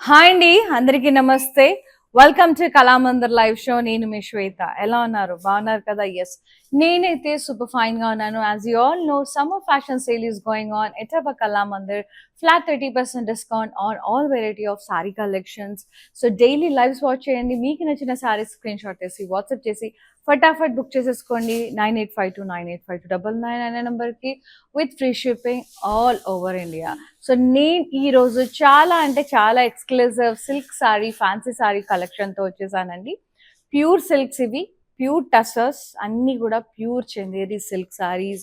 Hi అండి, అందరికీ నమస్తే. Welcome to Kalamandir live show. నేను మీ శ్వేత. ఎలా ఉన్నారు? బాగున్నారు కదా? ఎస్, నేనైతే సూపర్ ఫైన్ గా ఉన్నాను. As you all know, summer fashion sale is going on at our Kalamandir. Flat 30% discount on all variety of saree collections. So daily lives watch చేయండి. మీకు నచ్చిన సారీస్ స్క్రీన్ షాట్ చేసి వాట్సాప్ చేసి ఫటాఫట్ బుక్ చేసేసుకోండి. 9852985299 అనే నెంబర్కి with free shipping all over India. So నేను ఈరోజు చాలా అంటే చాలా exclusive silk saree, fancy saree కలెక్షన్తో వచ్చేసానండి. ప్యూర్ సిల్క్స్ ఇవి, ప్యూర్ టసర్స్ అన్నీ కూడా pure Chanderi silk sarees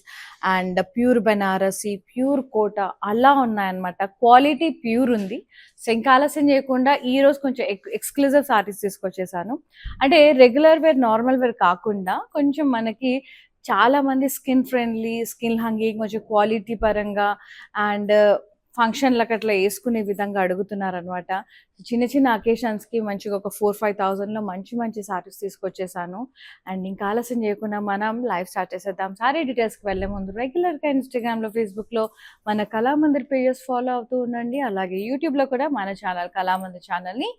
and pure Banarasi, pure Kota అలా ఉన్నాయన్నమాట. క్వాలిటీ ప్యూర్ ఉంది. సో ఇంకా ఆలస్యం చేయకుండా ఈరోజు కొంచెం ఎక్స్క్లూజివ్ సారీస్ తీసుకొచ్చేసాను. అంటే రెగ్యులర్ వేర్, నార్మల్ వేర్ కాకుండా కొంచెం మనకి చాలా మంది స్కిన్ ఫ్రెండ్లీ, స్కిన్ హంగింగ్, కొంచెం క్వాలిటీ పరంగా అండ్ ఫంక్షన్లకు అట్లా వేసుకునే విధంగా అడుగుతున్నారు అనమాట. చిన్న చిన్న అకేషన్స్కి మంచిగా ఒక 4-5,000లో మంచి మంచి సారీస్ తీసుకొచ్చేసాను. అండ్ ఇంకా ఆలస్యం చేయకుండా మనం లైవ్ స్టార్ట్ చేసేద్దాం. సారీ డీటెయిల్స్కి వెళ్ళే ముందు రెగ్యులర్గా ఇన్స్టాగ్రామ్లో, ఫేస్బుక్లో మన కళామందిర్ పేజెస్ ఫాలో అవుతూ ఉండండి. అలాగే యూట్యూబ్లో కూడా మన ఛానల్ కళామందిర్ ఛానల్ని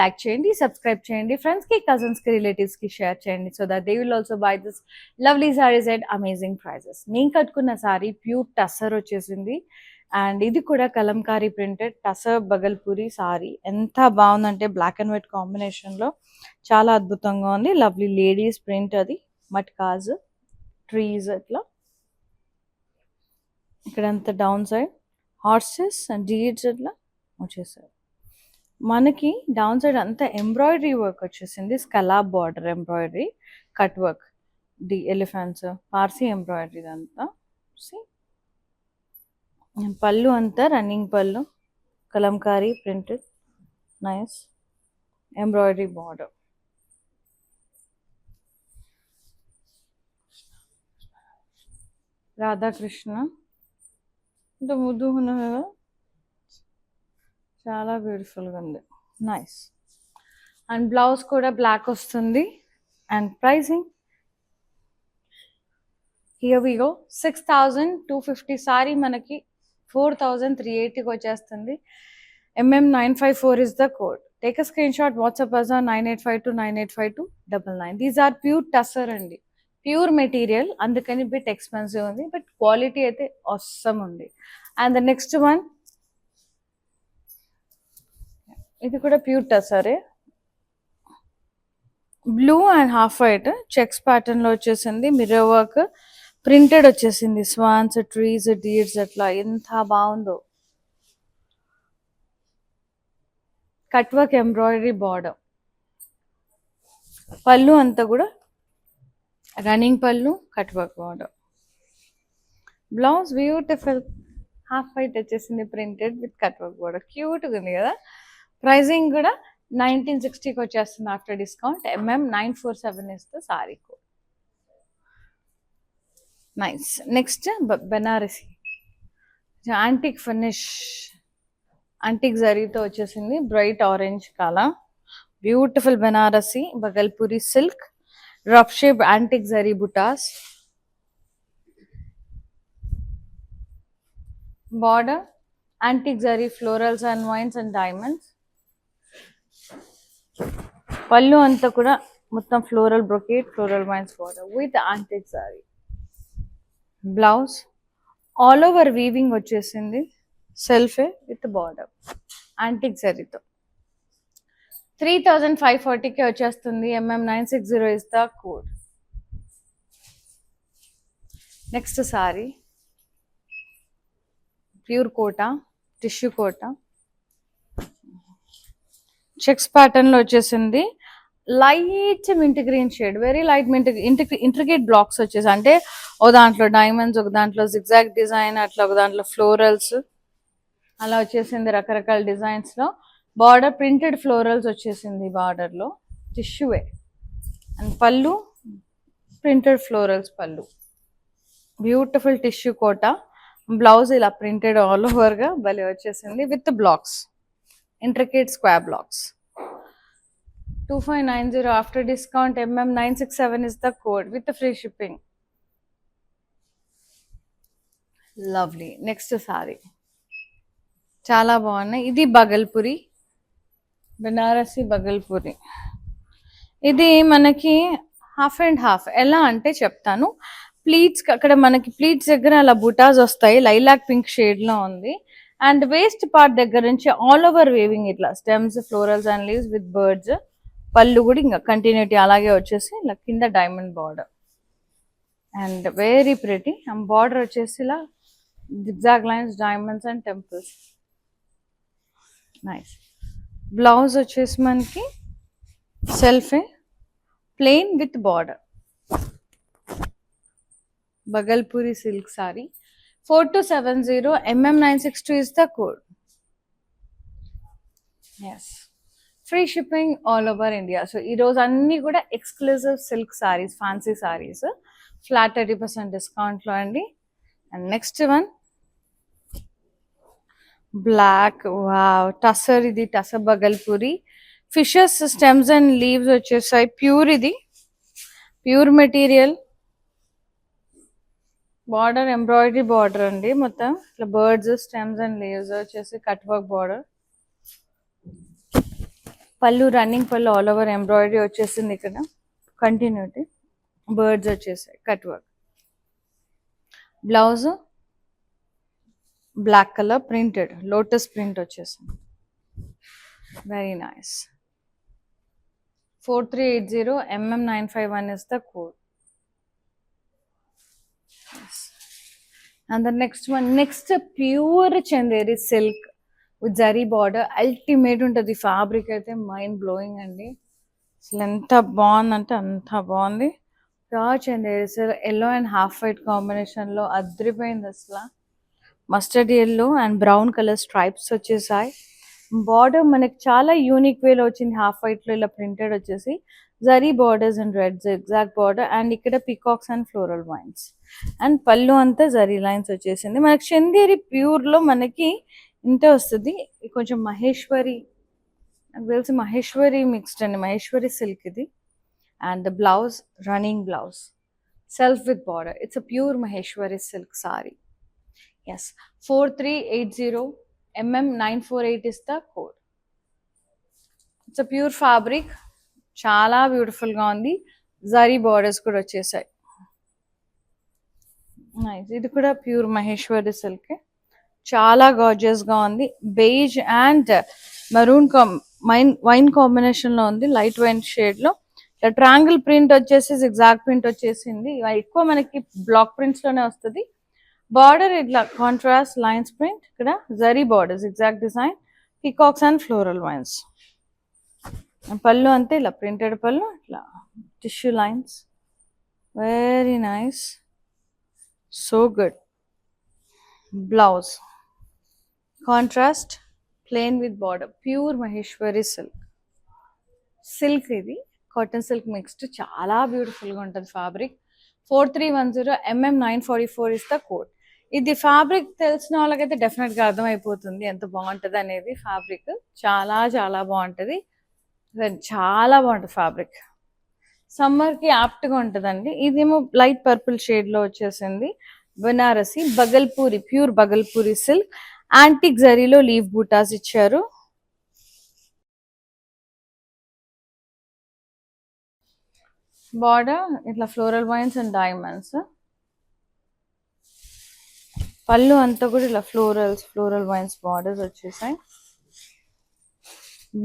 లైక్ చేయండి, సబ్స్క్రైబ్ చేయండి, ఫ్రెండ్స్కి, కజిన్స్కి, రిలేటివ్స్కి షేర్ చేయండి. So that they will also buy this lovely sarees at amazing prices. నేను కట్టుకున్న సారీ ప్యూర్ టస్సర్ వచ్చేసింది. అండ్ ఇది కూడా కలంకారీ ప్రింటెడ్ టసర్ బగల్పూరి సారీ. ఎంత బాగుందంటే బ్లాక్ అండ్ వైట్ కాంబినేషన్లో చాలా అద్భుతంగా ఉంది. లవ్లీ లేడీస్ ప్రింట్, అది మట్కాజ్ ట్రీస్ అట్లా. ఇక్కడంతా down side horses and deers అట్లా వచ్చేసారు. మనకి డౌన్ సైడ్ అంతా ఎంబ్రాయిడరీ వర్క్ వచ్చేసింది. Scallop border embroidery, cut work, the elephants, Parsi embroidery అంతా. పళ్ళు అంతా running pallu, Kalamkari printed, nice embroidery border. Radhakrishna ఇంత ముద్దు ఉన్నది కదా, చాలా బ్యూటిఫుల్గా ఉంది, నైస్. అండ్ బ్లౌజ్ కూడా బ్లాక్ వస్తుంది. And pricing here we go. 6,250 saree మనకి 4,380కి వచ్చేస్తుంది. MM954 is the code. Take a screenshot, WhatsApp us on 9852985299. These are pure tussar అండి, ప్యూర్ మెటీరియల్, అందుకని బిట్ ఎక్స్పెన్సివ్ ఉంది, బట్ క్వాలిటీ అయితే అవసరం ఉంది. అండ్ ద నెక్స్ట్ వన్, ఇది కూడా ప్యూర్ టసరే, blue and half white checks ప్యాటర్న్లో వచ్చేసింది. మిర్రర్ వర్క్ ప్రింటెడ్ వచ్చేసింది, స్వాన్స్, ట్రీస్, డీడ్స్ అట్లా. ఎంత బాగుందో. కట్ వర్క్ ఎంబ్రాయిడరీ బార్డర్, పళ్ళు అంతా కూడా running pallu, cut work border. Blouse beautiful half white వచ్చేసింది, printed with cut work border. క్యూట్గా ఉంది కదా. ప్రైజింగ్ కూడా 1960కి వచ్చేస్తుంది ఆఫ్టర్ డిస్కౌంట్. MM947 ఇస్తే saree code. Nice. Next Banarasi antique finish, antique జరీతో వచ్చేసింది, bright orange colour, beautiful Banarasi Bhagalpuri silk, rough shape antique zari butas, border antique zari florals and vines and diamonds. పళ్ళు అంతా కూడా మొత్తం floral brocade, floral vines border with antique zari. Blouse all over weaving వచ్చేసింది, self with border antique జరీతో. 3,540కి వచ్చేస్తుంది. MM960 is the code. Next saree pure kota, tissue kota, checks ప్యాటర్న్లో వచ్చేసింది. Light mint green shade, very light mint, intricate blocks వచ్చేసి, అంటే ఒక దాంట్లో డైమండ్స్, ఒక దాంట్లో జిగ్జాగ్ డిజైన్ అట్లా, ఒక దాంట్లో ఫ్లోరల్స్ అలా వచ్చేసింది రకరకాల డిజైన్స్లో. బార్డర్ ప్రింటెడ్ ఫ్లోరల్స్ వచ్చేసింది బార్డర్లో, టిష్యూవే. అండ్ పళ్ళు ప్రింటెడ్ ఫ్లోరల్స్ పళ్ళు, బ్యూటిఫుల్ టిష్యూ కోట. బ్లౌజ్ ఇలా ప్రింటెడ్ ఆల్ ఓవర్గా భలే వచ్చేసింది with blocks, intricate square blocks. 2590 after discount. MM967 is the code with the free shipping. Lovely. Next saree చాలా బాగున్నాయి. ఇది బగల్పురి బెనారసి బగల్పూరి. ఇది మనకి హాఫ్ అండ్ హాఫ్. ఎలా అంటే చెప్తాను. ప్లీట్స్ అక్కడ మనకి ప్లీట్స్ దగ్గర అలా బుటాస్ వస్తాయి. లైలాక్ పింక్ షేడ్ లో ఉంది. అండ్ వేస్ట్ పార్ట్ దగ్గర నుంచి ఆల్ ఓవర్ వేవింగ్ ఇట్లా stems, florals and leaves with birds. Pallu కూడా ఇంకా కంటిన్యూటీ అలాగే వచ్చేసి ఇలా కింద diamond border and very pretty. And border వచ్చేసి ఇలా zigzag lines, diamonds and temples. Nice. Blouse వచ్చేసి మనకి సెల్ఫే plain with border. Bagalpuri silk saree. 4270 mm962 is the code. Yes. Free shipping all over India. So ఈ రోజు అన్ని కూడా exclusive silk sarees, fancy sarees flat 30% discount లో అండి. And next one black. Wow, tussar. ఇది tussar Bagalpuri. Fishes stems and leaves వచ్చేసాయి. Pure, ఇది pure material. Border embroidery border అండి. మొత్తం ఇట్లా బర్డ్స్, స్టెమ్స్ అండ్ లీవ్స్ వచ్చేసి cut work border. Pallu running pallu all over embroidery వచ్చేసింది. ఇక్కడ కంటిన్యూటీ బర్డ్స్ వచ్చేసాయి, cut work. Blouse black colour printed lotus print వచ్చేసింది. Very nice. 4380 mm951 is the code. Yes. And the next one, next pure Chanderi silk with zari border. Ultimate untadi fabric aithe mind blowing andi. అసలు ఎంత బాగుందంటే అంత బాగుంది. Pure Chanderi silk, yellow and half white combination లో అద్రిపోయింది అసలు. Mustard yellow and brown colour stripes వచ్చేసాయి. Border మనకి చాలా యూనిక్ వేలో వచ్చింది. హాఫ్ వైట్ లో ఇలా ప్రింటెడ్ వచ్చేసి zari borders and red exact border. And ఇక్కడ peacocks and floral vines. And pallu అంతా జరీ లైన్స్ వచ్చేసింది. మనకి చందేరి ప్యూర్ లో మనకి ఇంతే వస్తుంది. కొంచెం మహేశ్వరి, నాకు తెలిసి మహేశ్వరి మిక్స్డ్ అండి, మహేశ్వరి సిల్క్ ఇది. And the blouse running blouse self with border. It's a pure Maheshwari silk saree. Yes. 4380 mm948 is the code. It's a pure fabric. చాలా బ్యూటిఫుల్ గా ఉంది. జరీ బార్డర్స్ కూడా వచ్చేసాయి. ఇది కూడా ప్యూర్ మహేశ్వరి సిల్క్. చాలా గార్జియస్ గా ఉంది. Beige and maroon wine combination లో ఉంది. లైట్ వైన్ షేడ్ లో ట్రయాంగిల్ ప్రింట్ వచ్చేసి జిగ్జాగ్ ప్రింట్ వచ్చేసింది. ఎక్కువ మనకి బ్లాక్ ప్రింట్స్ లోనే వస్తుంది. బార్డర్ ఇట్లా కాంట్రాస్ట్ లైన్స్ ప్రింట్. ఇక్కడ zari borders exact design, peacocks and floral vines. Pallu అంతే ఇలా ప్రింటెడ్ పళ్ళు, ఇట్లా tissue lines. Very nice, so good. Blouse contrast plain with border. Pure Maheshwari silk. Silk ఇది కాటన్ సిల్క్ మిక్స్డ్. చాలా బ్యూటిఫుల్గా ఉంటుంది fabric. 4310 mm944 is the code. ఇది fabric తెలిసిన వాళ్ళకైతే డెఫినెట్గా అర్థమైపోతుంది ఎంత బాగుంటుంది అనేది. ఫ్యాబ్రిక్ చాలా చాలా బాగుంటుంది. చాలా బాగుంటుంది ఫ్యాబ్రిక్. సమ్మర్కి యాప్ట్గా ఉంటుందండి. ఇదేమో లైట్ పర్పుల్ షేడ్లో వచ్చేసింది. Banarasi Bagalpuri, pure Bagalpuri silk. Antique జరీలో లీవ్ బూటాస్ ఇచ్చారు. బార్డర్ ఇట్లా ఫ్లోరల్ వైన్స్ అండ్ డైమండ్స్. పళ్ళు అంతా కూడా ఇలా ఫ్లోరల్ వైన్స్ బార్డర్స్ వచ్చేసాయి.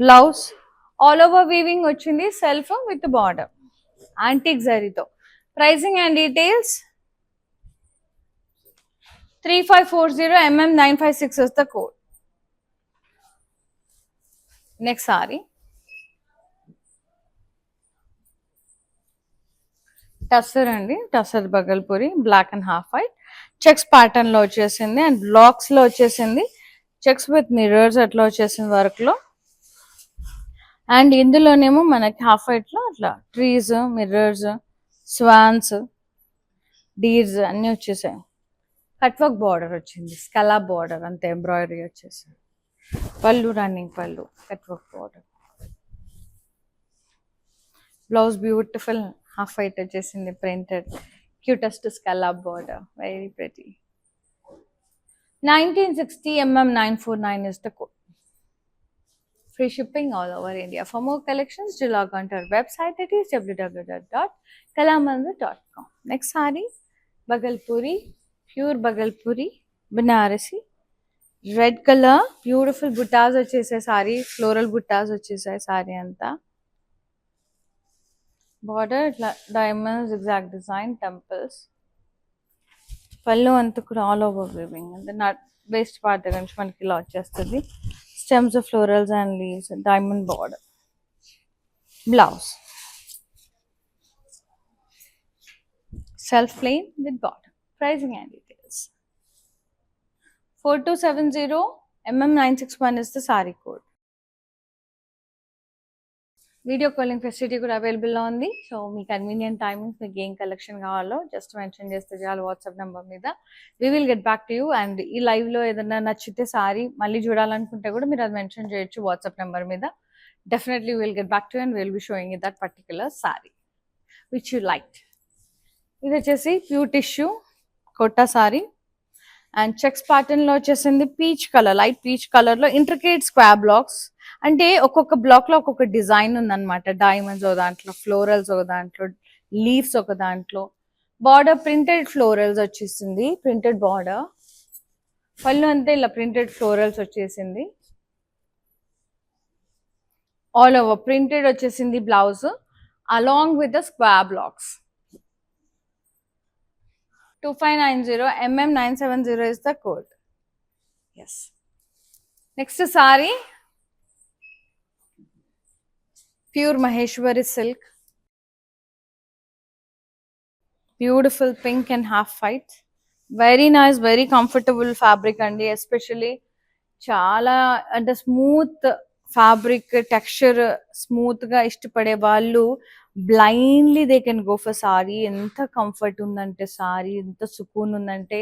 బ్లౌజ్ ఆల్ ఓవర్ వీవింగ్ వచ్చింది, సెల్ఫ్ విత్ బార్డర్ యాంటిక్ జరీతో. Pricing and details 3540 mm956 is the code. Next saree tussar అండి. Tussar Bagalpuri black and half white checks pattern లో వచ్చేసింది. అండ్ బ్లాక్స్ లో వచ్చేసింది. చెక్స్ విత్ మిర్రర్స్ అట్లా వచ్చేసింది వర్క్ లో. అండ్ ఇందులోనేమో మనకి హాఫ్ వైట్ లో అట్లా ట్రీస్, మిర్రర్స్, స్వాన్స్, డీర్స్ అన్ని వచ్చేసాయి. కట్ వర్క్ బార్డర్ వచ్చింది, స్కలాప్ బార్డర్ అంతే, ఎంబ్రాయిడరీ వచ్చేసింది. Pallu running pallu, cut work border. Blouse beautiful half white వచ్చేసింది, printed cutest scallop border, very pretty. 1960 mm949 is the code. Free shipping all over India. For more collections, do log on to our website. It is www.kalamandir.com. Next saree, Bagalpuri, pure Bagalpuri, Banarasi. Red colour beautiful buttas వచ్చేసాయి saree, floral బుట్టాస్ వచ్చేసాయి సారీ అంతా. Border ఇట్లా diamonds exact design temples. పళ్ళు అంతా కూడా all over weaving అంటే నట్ waste part దగ్గర నుంచి మనకి ఇలా వచ్చేస్తుంది. Stems of florals and leaves, diamond border. Blouse self plain with border. Pricing and details 4270 mm961 is the saree code. Video calling facility కూడా అవైలబుల్లో ఉంది. సో మీ కన్వీనియంట్ టైమింగ్స్, మీకు ఏం కలెక్షన్ కావాలో జస్ట్ మెన్షన్ చేస్తే చాలు వాట్సాప్ నెంబర్ మీద. We will get back to you. And ఈ లైవ్లో ఏదైనా నచ్చితే సారీ మళ్ళీ చూడాలనుకుంటే కూడా మీరు అది మెన్షన్ చేయొచ్చు వాట్సాప్ నెంబర్ మీద. Definitely will get back to you and will be showing it that particular saree which you like. ఇది వచ్చేసి pure tissue kota saree and checks ప్యాటర్న్లో వచ్చేసింది పీచ్ కలర్, లైట్ పీచ్ కలర్లో ఇంట్రికేట్ స్క్వేర్ బ్లాక్స్. అంటే ఒక్కొక్క బ్లాక్లో ఒక్కొక్క డిజైన్ ఉందన్నమాట. డైమండ్స్ ఒక దాంట్లో, ఫ్లోరల్స్ ఒక దాంట్లో, లీవ్స్ ఒక దాంట్లో. బార్డర్ ప్రింటెడ్ ఫ్లోరల్స్ వచ్చేసింది, ప్రింటెడ్ బార్డర్. పళ్ళు అంతే ఇలా ప్రింటెడ్ ఫ్లోరల్స్ వచ్చేసింది. ఆల్ ఓవర్ ప్రింటెడ్ వచ్చేసింది blouse along with the square blocks. 2590 mm970 is the code. Yes. Next saree, pure Maheshwari silk. Beautiful pink and half white. Very nice, very comfortable fabric andi, especially చాలా అంటే smooth fabric texture smooth గా ఇష్టపడే వాళ్ళు blindly they can go for saree. ఎంత comfort ఉందంటే సారీ, ఎంత సుకూన్ ఉందంటే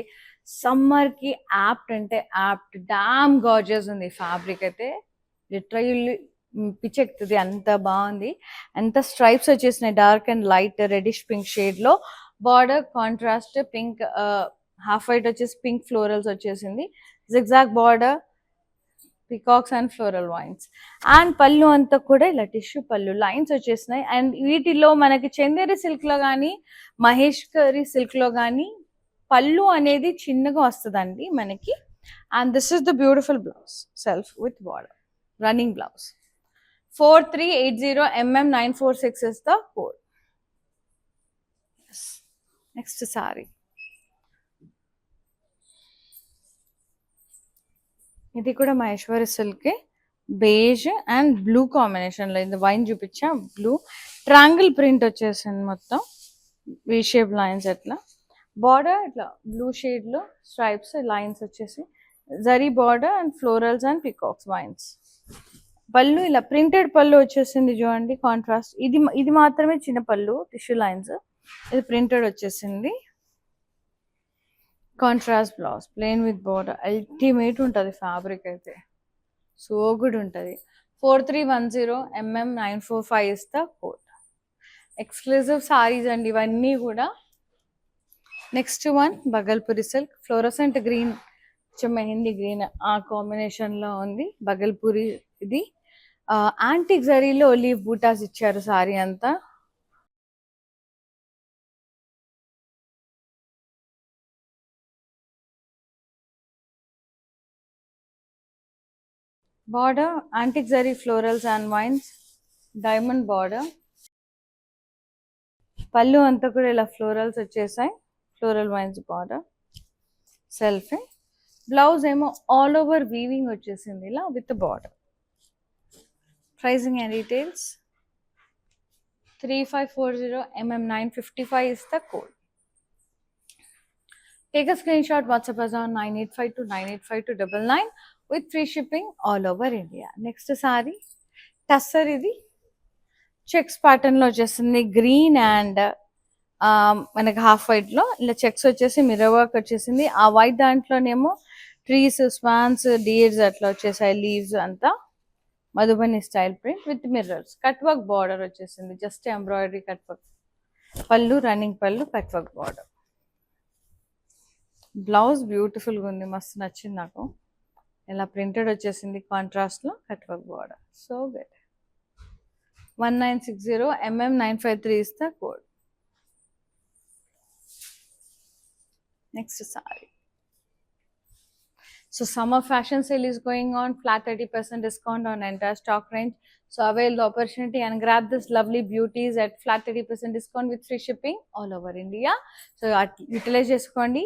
సమ్మర్ కి యాప్ట్ అంటే యాప్ట్. డామ్ గార్జియస్ ఉంది ఫ్యాబ్రిక్ అయితే, లిటరల్లీ పిచ్చెక్కుతుంది, అంత బాగుంది. అంత స్ట్రైప్స్ వచ్చేసినాయి dark and light reddish pink shade లో. Border contrast pink, half white వచ్చేసి పింక్ ఫ్లోరల్స్ వచ్చేసింది. Zigzag border, peacocks and floral vines. And pallu అంతా కూడా ఇలా టిష్యూ పళ్ళు లైన్స్ వచ్చేసినాయి. అండ్ వీటిలో మనకి చందేరి సిల్క్ లో కానీ మహేశ్వరి సిల్క్ లో కానీ పళ్ళు అనేది చిన్నగా వస్తుందండి మనకి. And this is the beautiful blouse self with border, running blouse. 4380 mm946 is the code. Yes. Next saree. ఇది కూడా Maheshwari silk, beige and blue combination లో. ఇది వైన్ చూపించా, బ్లూ ట్రాంగిల్ ప్రింట్ వచ్చేసింది మొత్తం, వీ షేప్ లైన్స్ అట్లా. బార్డర్ ఇట్లా blue shade లో స్ట్రైప్స్ లైన్స్ వచ్చేసి zari border and florals and peacocks wines. పళ్ళు ఇలా ప్రింటెడ్ పళ్ళు వచ్చేసింది చూడండి, కాంట్రాస్ట్. ఇది మాత్రమే చిన్న పళ్ళు టిష్యూ లైన్స్, ఇది ప్రింటెడ్ వచ్చేసింది. Contrast blouse plain with border. Ultimate ఉంటుంది ఫ్యాబ్రిక్ అయితే, సో గుడ్ ఉంటుంది. 4310 mm945 is the code. Exclusive saris అండి ఇవన్నీ కూడా. Next one Bhagalpuri silk, fluorescent green, mehndi green ఆ కాంబినేషన్ లో ఉంది బగల్పూరి. ఇది యాంటిక్ జరీలో లీవ్ బూటాస్ ఇచ్చారు సారీ అంతా. Border antique zari florals and vines, diamond border. పళ్ళు అంతా కూడా ఇలా ఫ్లోరల్స్ వచ్చేసాయి, floral vines border. Self blouse ఏమో ఆల్ ఓవర్ వీవింగ్ వచ్చేసింది ఇలా with border. Pricing and details 3540 mm955 is the code. Take a screenshot, WhatsApp us on 9852985299 with free shipping all over India. Next saree, tussar. ఇది checks pattern లో వచ్చేసింది, green and మనకి half white లో ఇలా checks వచ్చేసి mirror work వచ్చేసింది. ఆ white దాంట్లోనేమో trees, swans, dears అట్లా వచ్చేసాయి, లీవ్స్ అంతా Madhubani style print with mirrors. Cut work border వచ్చేసింది, జస్ట్ ఎంబ్రాయిడరీ కట్ వర్క్. పళ్ళు running pallu, cut work border. Blouse బ్యూటిఫుల్గా ఉంది, మస్తు నచ్చింది నాకు. ఇలా ప్రింటెడ్ వచ్చేసింది కాంట్రాస్ట్లో cut work border. So good. 1960 mm953 is the code. Next saree. So summer fashion sale is going on, flat 30% discount on entire stock range. So avail the opportunity and grab this lovely beauties at flat 30% discount with free shipping all over India. So utilize చేసుకోండి,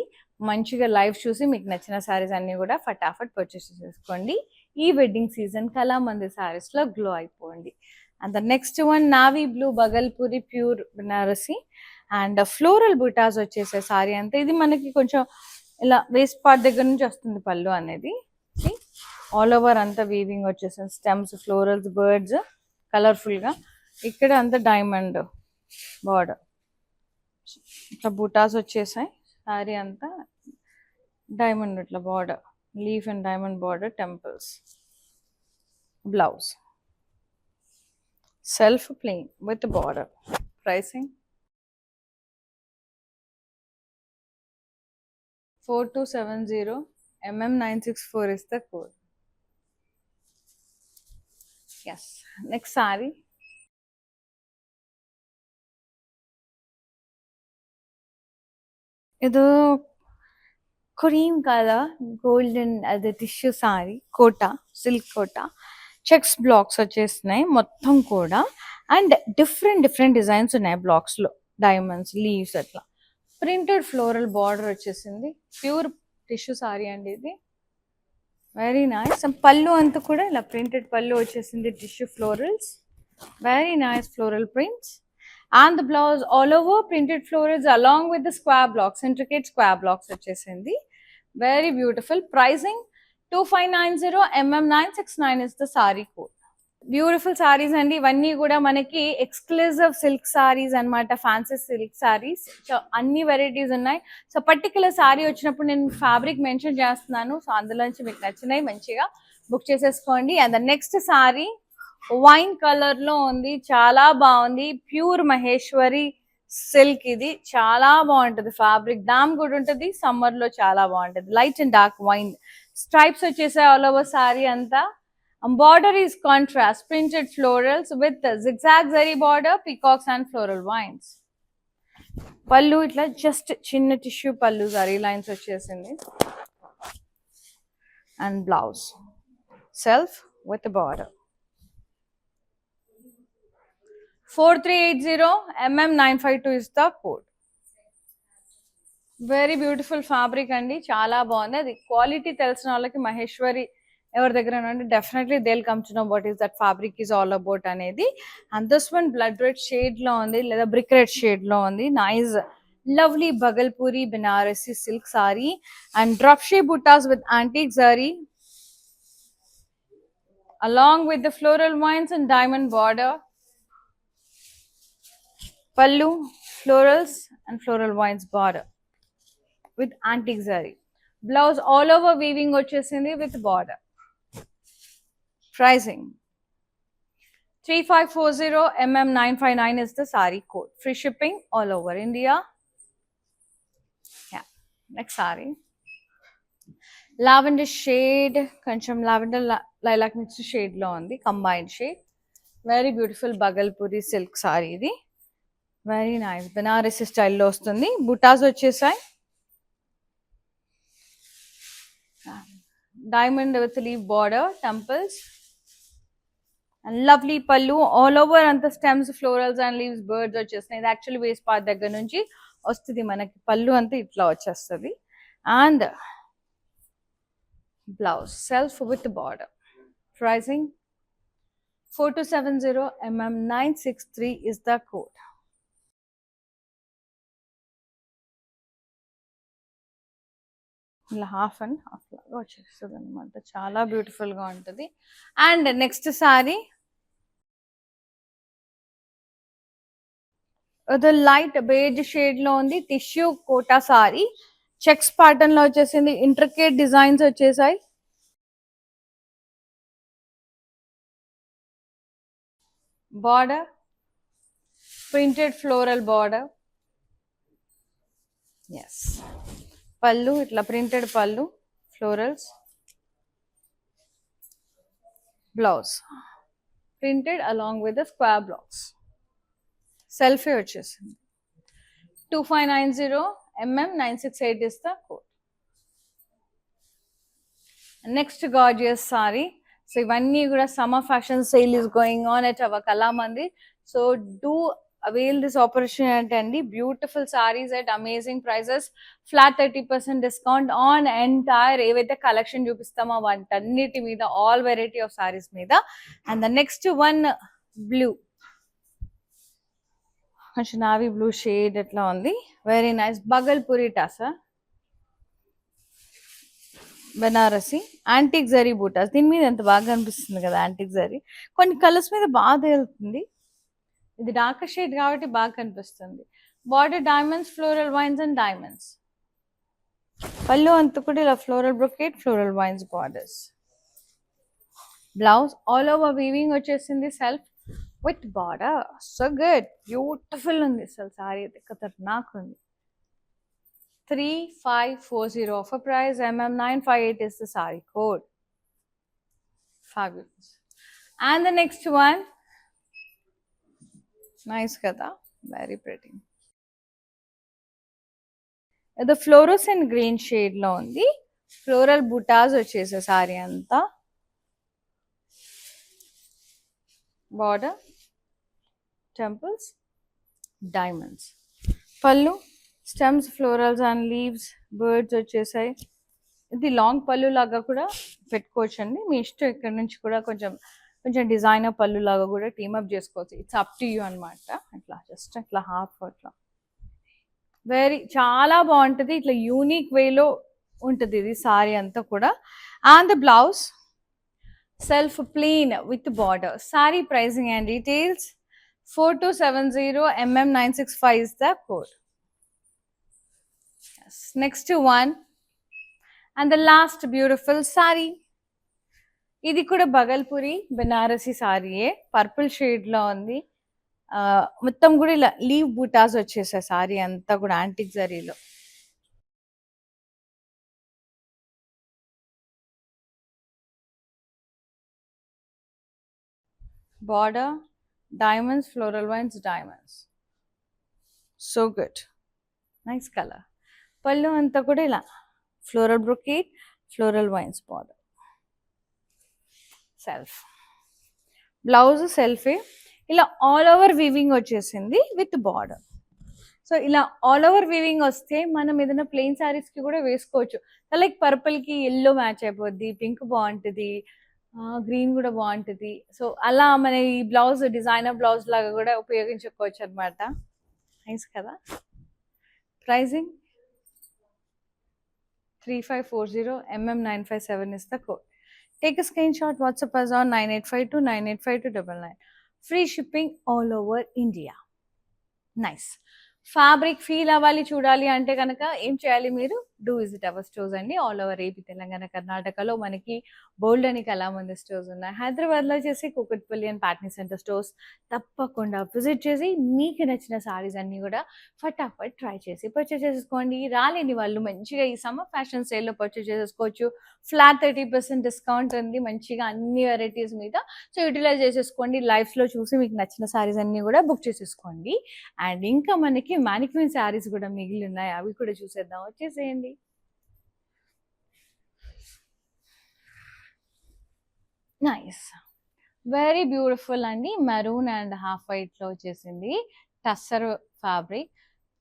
మంచిగా live చూసి మీకు నచ్చిన సారీస్ అన్నీ కూడా ఫటాఫట్ purchase చేసుకోండి. ఈ వెడ్డింగ్ సీజన్ కళామంది సారీస్లో గ్లో అయిపోండి. And the next one navy blue Bagalpuri pure Banarasi and floral butas వచ్చేసే సారీ అంతా. ఇది మనకి కొంచెం ఇలా వేస్ట్ పార్ట్ దగ్గర నుంచి వస్తుంది పళ్ళు అనేది. ఆల్ ఓవర్ అంతా వీవింగ్ వచ్చేసింది, స్టెమ్స్, ఫ్లోరల్స్, బర్డ్స్ కలర్ఫుల్గా. ఇక్కడ అంతా డైమండ్ బార్డర్, ఇట్లా బుటాస్ వచ్చేసాయి. శారీ అంతా డైమండ్ ఇట్లా border, leaf and diamond border, temples. Blouse self plain with border. Pricing 4270 mm964 is the code. Yes. Next saree. ಇದು cream color golden అది tissue saree, Kota, silk Kota, checks blocks వచ్చేస్తున్నాయి మొత్తం కూడా. అండ్ డిఫరెంట్ డిజైన్స్ ఉన్నాయి బ్లాక్స్లో, డైమండ్స్, లీవ్స్ అట్లా. Printed floral border వచ్చేసింది. Pure tissue saree అండి ఇది. Very nice. పళ్ళు అంతా కూడా ఇలా ప్రింటెడ్ పళ్ళు వచ్చేసింది, tissue florals. Very nice floral prints. And the blouse all over printed florals along with the square blocks, intricate square blocks వచ్చేసింది. Very beautiful. Pricing 2590 mm969 is the saree code. Beautiful saris అండి ఇవన్నీ కూడా. మనకి exclusive silk saris అనమాట, fancy silk saris. So అన్ని varieties ఉన్నాయి. So particular sorry వచ్చినప్పుడు నేను ఫ్యాబ్రిక్ మెన్షన్ చేస్తున్నాను. సో అందులోంచి మీకు నచ్చినాయి మంచిగా బుక్ చేసేసుకోండి. And the next sorry wine colour లో ఉంది, చాలా బాగుంది. ప్యూర్ మహేశ్వరి సిల్క్ ఇది. చాలా బాగుంటది ఫ్యాబ్రిక్, దామ్ కూడా ఉంటుంది. సమ్మర్ లో చాలా బాగుంటది. Light and dark wine stripes వచ్చేసాయి ఆల్ ఓవర్ సారీ అంతా. Border is contrast, printed florals with the zigzag zari border, peacocks and floral vines. Pallu itla just chinna tissue pallu zari lines vachesindi. And blouse self with the border. 4380 mm952 is the code. Very beautiful fabric andi, chaala bagundi. Adi quality telusina vallaki Maheshwari ఎవరి దగ్గర నుండి definitely they will come to know what is that fabric is all about అనేది. And this one blood red shade లో ఉంది, లేదా brick red shade లో ఉంది. Nice lovely Bagalpuri Banarasi silk saree and drop shape butas with antique zari along with the floral vines and diamond border. Pallu florals and floral vines border with antique zari. Blouse all over weaving వచ్చేసింది with border. Pricing 3540 mm959 is the saree code. Free shipping all over India. Yeah. Next saree. Lavender shade, koncham lavender lilac mixed shade lo undi, combined shade. Very beautiful Bagalpuri silk saree idi. Very nice. Banarasi style lo ostundi. Butas vachesai. Diamond with leaf border, temples. And lovely pallu all over anta stems, florals and leaves, birds వచ్చేస్తాయి. ఇది actually waste part దగ్గర నుంచి వస్తుంది మనకి. పళ్ళు అంతా ఇట్లా వచ్చేస్తుంది. And blouse self with border. Pricing 4270 mm963 is the code. ఇలా హాఫ్ అండ్ హాఫ్ లాగా వచ్చేస్తుంది అనమాట. చాలా బ్యూటిఫుల్ గా ఉంటుంది. అండ్ నెక్స్ట్ సారీ అది లైట్ బేజ్ షేడ్ లో ఉంది, tissue kota saree. Checks pattern లో వచ్చేసింది, ఇంట్రికేట్ డిజైన్స్ వచ్చేసాయి. Border printed floral border. Yes పళ్ళు ఇట్లా ప్రింటెడ్ పళ్ళు, florals. Blouse printed along with the square blouse. Selfie వచ్చేసింది. 2590 968 is the code. Next gorgeous saree. So ivanni kuda summer fashion sale is going on at our Kalamandir. So do avail this opportunity and beautiful sarees at amazing prices. Flat 30% discount on entire evaithe collection chupistamo vantanniti meeda all variety of sarees meeda. And the next one blue. Navy blue shade etla undi. Very nice. Bagalpuri tassa. Banarasi antique zari buttas. దీని మీద ఎంత బాగా అనిపిస్తుంది కదా antique zari. కొన్ని colours మీద బాగా తేలుతుంది. ఇది డార్క్ షేడ్ కాబట్టి బాగా కనిపిస్తుంది. Border diamonds, floral vines and diamonds. పళ్ళు అంతా కూడా ఇలా floral brocade, floral vines borders. Blouse all over weaving వచ్చేసింది self with border. So good, beautiful ఉంది అసలు సారీ అయితే ఖతర్నాక్ ఉంది. 3540 offer price. MM958 is the saree code. Fabulous. And the next one, nice kada, very pretty. The fluorescent green shade lo undi. Floral buttas vachese saree anta. Border, temples, diamonds. Pallu stems, florals and leaves, birds వచ్చేసాయి. ఇది long పళ్ళు లాగా కూడా పెట్టుకోవచ్చు అండి, మీ ఇష్టం. ఇక్కడ నుంచి కూడా కొంచెం కొంచెం డిజైనర్ పళ్ళు లాగా కూడా టీమప్ చేసుకోవచ్చు. ఇట్స్ అప్ టు యూ అనమాట. అట్లా జస్ట్ అట్లా హాఫ్ అట్లా చాలా బాగుంటుంది. ఇట్లా యూనిక్ వేలో ఉంటుంది ఇది సారీ అంతా కూడా. And the blouse self plain with border. Sorry pricing and details 4270 MM965 is the code. Next one and the last beautiful saree. ఇది కూడా బగల్పూరి బెనారసి సారీయే. పర్పుల్ షేడ్ లో ఉంది. మొత్తం కూడా ఇలా లీవ్ బూటాస్ వచ్చేసాయి సారీ అంతా కూడా యాంటిక్ జరీలో. Border diamonds, floral vines, diamonds. So good, nice colour. Pallu అంతా కూడా ఇలా floral brocade, floral vines border. Self blouse సెల్ఫే. ఇలా ఆల్ ఓవర్ వీవింగ్ వచ్చేసింది విత్ బార్డర్. సో ఇలా ఆల్ ఓవర్ వీవింగ్ వస్తే మనం ఏదైనా ప్లెయిన్ శారీస్ కి కూడా వేసుకోవచ్చు. లైక్ పర్పుల్ కి ఎల్లో మ్యాచ్ అయిపోద్ది, పింక్ బాగుంటుంది, గ్రీన్ కూడా బాగుంటుంది. సో అలా మన ఈ బ్లౌజ్ డిజైనర్ బ్లౌజ్ లాగా కూడా ఉపయోగించుకోవచ్చు అనమాట. నైస్ కదా. Pricing 3540 MM957 is the code. Take a screenshot, WhatsApp us on 9852 985299. Free shipping all over India. Nice. Fabric feel అవ్వాలి, చూడాలి అంటే కనుక ఏం చేయాలి, మీరు డూ విజిట్ అవర్ స్టోర్స్ అండి. ఆల్ ఓవర్ ఏపీ, తెలంగాణ, కర్ణాటకలో మనకి బోల్డ్ అని కళామంది స్టోర్స్ ఉన్నాయి. హైదరాబాద్లో వచ్చేసి Kukatpally and Patny centre stores. తప్పకుండా విజిట్ చేసి మీకు నచ్చిన సారీస్ అన్నీ కూడా ఫటాఫట్ ట్రై చేసి పర్చేస్ చేసుకోండి. రాలేని వాళ్ళు మంచిగా ఈ సమ్మర్ ఫ్యాషన్ సేల్లో పర్చేస్ చేసేసుకోవచ్చు. ఫ్లాట్ 30% డిస్కౌంట్ ఉంది మంచిగా అన్ని వెరైటీస్ మీద. సో యూటిలైజ్ చేసేసుకోండి. లైఫ్లో చూసి మీకు నచ్చిన సారీస్ అన్నీ కూడా బుక్ చేసేసుకోండి. అండ్ ఇంకా మనకి మ్యానిక్విన్ శారీస్ కూడా మిగిలి ఉన్నాయి, అవి కూడా చూసేద్దాం. వచ్చేసేయండి. నైస్, వెరీ బ్యూటిఫుల్ అండి. మెరూన్ అండ్ హాఫ్ వైట్ లో వచ్చేసింది. టస్సర్ ఫ్యాబ్రిక్,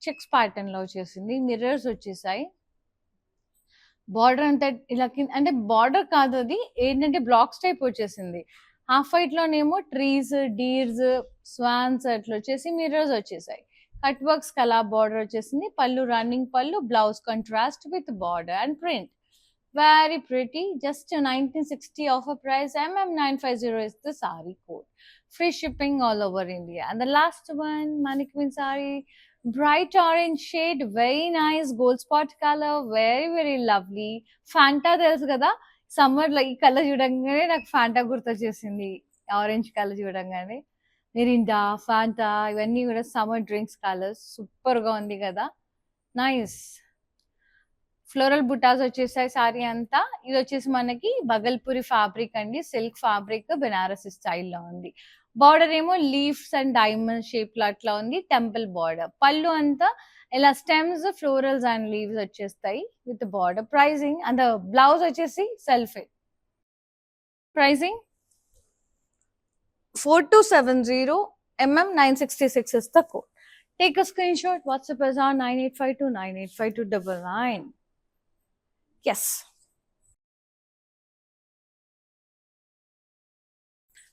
చెక్స్ ప్యాటర్న్ లో వచ్చేసింది. మిర్రర్స్ వచ్చేసాయి. బార్డర్ అంతా ఇలా అంటే బార్డర్ కాదు, అది ఏంటంటే బ్లాక్స్ టైప్ వచ్చేసింది. హాఫ్ వైట్ లోనేమో ట్రీస్, డీర్స్, స్వాన్స్ అట్లా వచ్చేసి మిర్రర్స్ వచ్చేసాయి. కట్ వర్క్స్ కలా బార్డర్ వచ్చేసింది. పళ్ళు రన్నింగ్ పళ్ళు, blouse contrast with border and print. Very pretty. Just 1960 offer price. MM950 is the saree code. Free shipping all over India. And the last one, mannequin saree, bright orange shade, very nice gold spot color, very very lovely. Fanta తెలుసు కదా, summer లో ఈ colour చూడంగానే నాకు Fanta గుర్తొచ్చేసింది. Orange colour చూడంగానే Mirinda, Fanta ఇవన్నీ కూడా summer drinks colours. Super గా ఉంది కదా, నైస్. ఫ్లోరల్ బుటాస్ వచ్చేసాయి సారీ అంతా. ఇది వచ్చేసి మనకి బగల్పూరి ఫ్యాబ్రిక్ అండి, సిల్క్ ఫ్యాబ్రిక్ బెనారసి స్టైల్లో ఉంది. బార్డర్ ఏమో లీవ్స్ అండ్ డైమండ్ షేప్ లో అట్లా ఉంది, టెంపుల్ బార్డర్. పళ్ళు అంతా ఇలా స్టెమ్స్, ఫ్లోరల్స్ అండ్ లీవ్స్ వచ్చేస్తాయి with border. Pricing and blouse వచ్చేసి సెల్ఫే. Pricing 4270 966 is the code. Take a screenshot. WhatsApp is on 9852985299. Yes.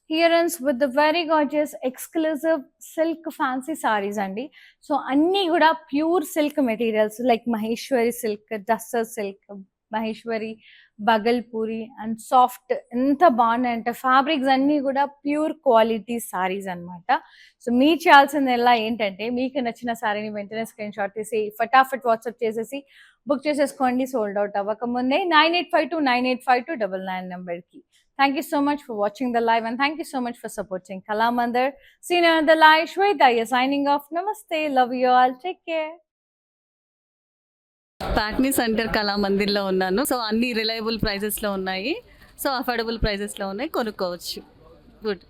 Earrings with the very gorgeous exclusive silk fancy sarees అండి. So అన్నీ కూడా pure silk materials like Maheshwari silk, tussar silk, Maheshwari, Bagalpuri and soft. ఎంత బాగున్నాయంటే fabrics అన్నీ కూడా pure quality saris అన్నమాట. So మీరు చేయాల్సింది ఎలా ఏంటంటే మీకు నచ్చిన సారీని వెంటనే స్క్రీన్ షాట్ తీసి ఫటాఫట్ వాట్సాప్ చేసేసి బుక్ చేసేసుకోండి, సోల్డ్ అవుట్ అవ్వకముందే. 9852985299 నెంబర్కి. Thank you so much for watching the live and thank you so much for supporting Kalamandir. See you on the live. Shweta is signing off. Namaste. Love you all. Take care. Patny centre కళామందిర్లో ఉన్నాను. So అన్ని reliable ప్రైజెస్లో ఉన్నాయి, so affordable ప్రైజెస్లో ఉన్నాయి, కొనుక్కోవచ్చు. Good.